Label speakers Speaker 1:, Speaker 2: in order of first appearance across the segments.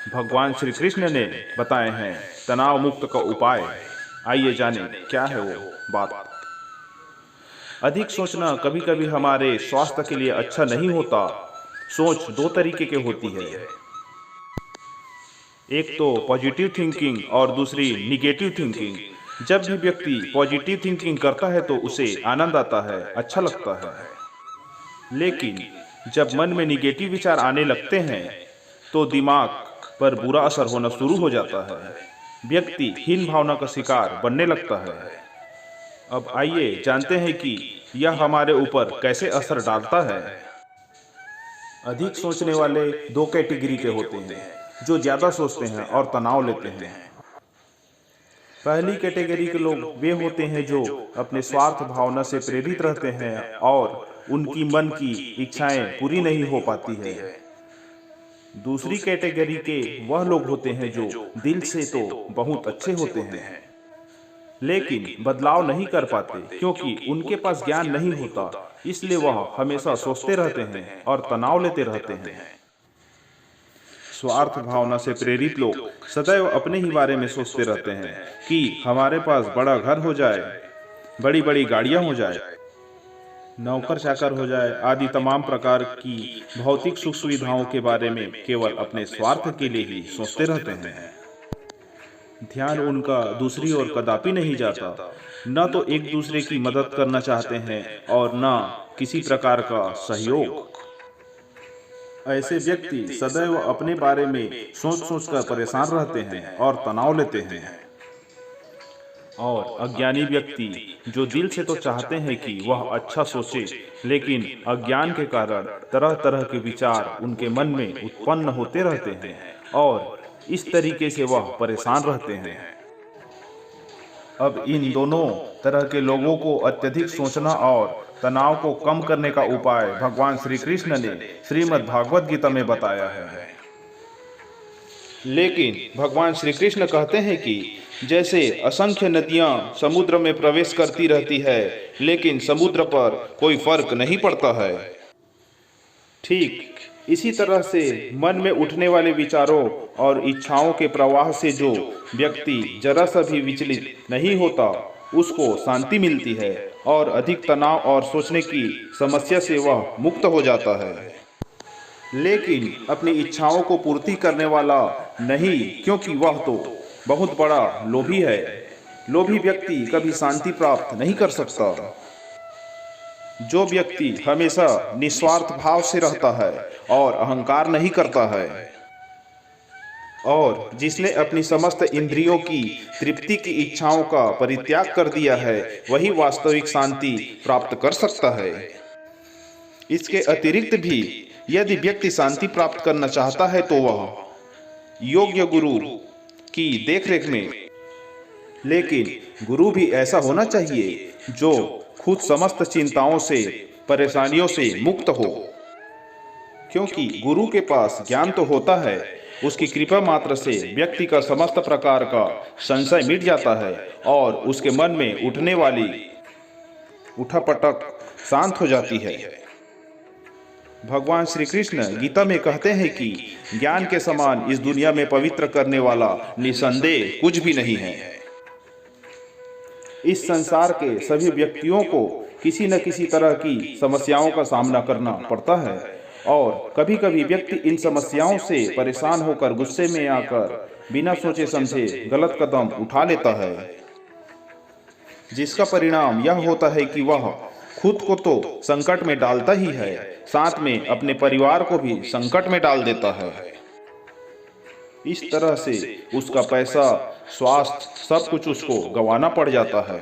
Speaker 1: भगवान श्री कृष्ण ने बताए हैं तनाव मुक्त का उपाय। आइए जानें क्या है वो बात। अधिक सोचना कभी कभी हमारे स्वास्थ्य के लिए अच्छा नहीं होता। सोच दो तरीके की होती है, एक तो पॉजिटिव थिंकिंग और दूसरी निगेटिव थिंकिंग। जब भी व्यक्ति पॉजिटिव थिंकिंग करता है तो उसे आनंद आता है, अच्छा लगता है। लेकिन जब मन में निगेटिव विचार आने लगते हैं तो दिमाग पर बुरा असर होना शुरू हो जाता है। व्यक्ति हीन भावना का शिकार बनने लगता है। अब आइए जानते हैं कि यह हमारे ऊपर कैसे असर डालता है। अधिक सोचने वाले दो कैटेगरी के होते हैं, जो ज्यादा सोचते हैं और तनाव लेते हैं। पहली कैटेगरी के लोग वे होते हैं जो अपने स्वार्थ भावना से प्रेरित रहते हैं और उनकी मन की इच्छाएं पूरी नहीं हो पाती है। दूसरी कैटेगरी के वह लोग होते हैं जो दिल से तो बहुत अच्छे होते हैं लेकिन बदलाव नहीं कर पाते, क्योंकि उनके पास ज्ञान नहीं होता, इसलिए वह हमेशा सोचते रहते हैं और तनाव लेते रहते हैं। स्वार्थ भावना से प्रेरित लोग सदैव अपने ही बारे में सोचते रहते हैं कि हमारे पास बड़ा घर हो जाए, बड़ी बड़ी गाड़ियां हो जाए, नौकर चाकर हो जाए आदि तमाम प्रकार की भौतिक सुख सुविधाओं के बारे में केवल अपने स्वार्थ के लिए ही सोचते रहते हैं। ध्यान उनका दूसरी ओर कदापि नहीं जाता। न तो एक दूसरे की मदद करना चाहते हैं और न किसी प्रकार का सहयोग। ऐसे व्यक्ति सदैव अपने बारे में सोच सोच कर परेशान रहते हैं और तनाव लेते हैं। और अज्ञानी व्यक्ति जो दिल से तो चाहते हैं कि वह अच्छा सोचे, लेकिन अज्ञान के कारण तरह तरह के विचार उनके मन में उत्पन्न होते रहते हैं और इस तरीके से वह परेशान रहते हैं। अब इन दोनों तरह के लोगों को अत्यधिक सोचना और तनाव को कम करने का उपाय भगवान श्री कृष्ण ने श्रीमद् भागवत गीता में बताया है। लेकिन भगवान श्री कृष्ण कहते हैं कि जैसे असंख्य नदियां समुद्र में प्रवेश करती रहती है लेकिन समुद्र पर कोई फर्क नहीं पड़ता है, ठीक इसी तरह से मन में उठने वाले विचारों और इच्छाओं के प्रवाह से जो व्यक्ति जरा सा भी विचलित नहीं होता उसको शांति मिलती है और अधिक तनाव और सोचने की समस्या से वह मुक्त हो जाता है। लेकिन अपनी इच्छाओं को पूर्ति करने वाला नहीं, क्योंकि वह तो बहुत बड़ा लोभी है। लोभी व्यक्ति कभी शांति प्राप्त नहीं कर सकता। जो व्यक्ति हमेशा निस्वार्थ भाव से रहता है और अहंकार नहीं करता है और जिसने अपनी समस्त इंद्रियों की तृप्ति की इच्छाओं का परित्याग कर दिया है, वही वास्तविक शांति प्राप्त कर सकता है। इसके अतिरिक्त भी यदि व्यक्ति शांति प्राप्त करना चाहता है तो वह योग्य गुरु की देखरेख में, लेकिन गुरु भी ऐसा होना चाहिए जो खुद समस्त चिंताओं से परेशानियों से मुक्त हो, क्योंकि गुरु के पास ज्ञान तो होता है, उसकी कृपा मात्र से व्यक्ति का समस्त प्रकार का संशय मिट जाता है और उसके मन में उठने वाली उठापटक शांत हो जाती है। भगवान श्री कृष्ण गीता में कहते हैं कि ज्ञान के समान इस दुनिया में पवित्र करने वाला निसंदेह कुछ भी नहीं है। इस संसार के सभी व्यक्तियों को किसी न किसी तरह की समस्याओं का सामना करना पड़ता है और कभी कभी व्यक्ति इन समस्याओं से परेशान होकर गुस्से में आकर बिना सोचे समझे गलत कदम उठा लेता है, जिसका परिणाम यह होता है कि वह खुद को तो संकट में डालता ही है, साथ में अपने परिवार को भी संकट में डाल देता है। इस तरह से उसका पैसा, स्वास्थ्य, सब कुछ उसको गंवाना पड़ जाता है।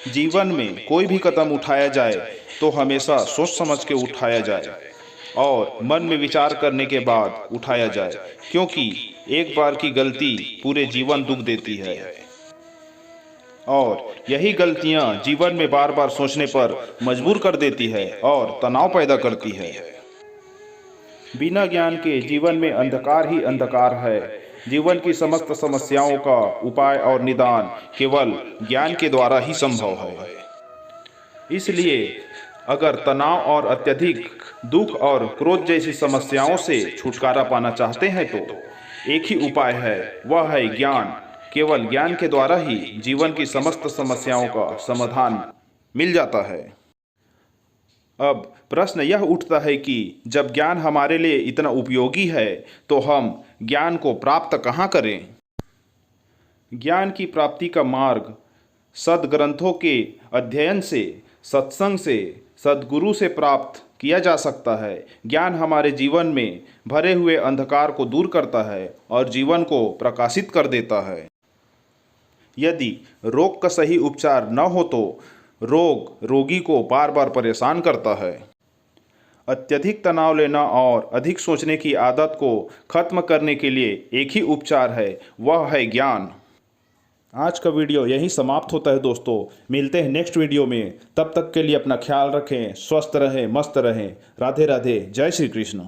Speaker 1: जीवन में कोई भी कदम उठाया जाए तो हमेशा सोच समझ के उठाया जाए और मन में विचार करने के बाद उठाया जाए, क्योंकि एक बार की गलती पूरे जीवन दुख देती है और यही गलतियां जीवन में बार बार सोचने पर मजबूर कर देती है और तनाव पैदा करती है। बिना ज्ञान के जीवन में अंधकार ही अंधकार है। जीवन की समस्त समस्याओं का उपाय और निदान केवल ज्ञान के द्वारा ही संभव है। इसलिए अगर तनाव और अत्यधिक दुख और क्रोध जैसी समस्याओं से छुटकारा पाना चाहते हैं तो एक ही उपाय है, वह है ज्ञान। केवल ज्ञान के द्वारा ही जीवन की समस्त समस्याओं का समाधान मिल जाता है। अब प्रश्न यह उठता है कि जब ज्ञान हमारे लिए इतना उपयोगी है तो हम ज्ञान को प्राप्त कहाँ करें? ज्ञान की प्राप्ति का मार्ग सद्ग्रंथों के अध्ययन से, सत्संग से, सद्गुरु से प्राप्त किया जा सकता है। ज्ञान हमारे जीवन में भरे हुए अंधकार को दूर करता है और जीवन को प्रकाशित कर देता है। यदि रोग का सही उपचार न हो तो रोग रोगी को बार बार परेशान करता है। अत्यधिक तनाव लेना और अधिक सोचने की आदत को खत्म करने के लिए एक ही उपचार है, वह है ज्ञान। आज का वीडियो यहीं समाप्त होता है दोस्तों। मिलते हैं नेक्स्ट वीडियो में। तब तक के लिए अपना ख्याल रखें, स्वस्थ रहें, मस्त रहें। राधे राधे, जय श्री कृष्ण।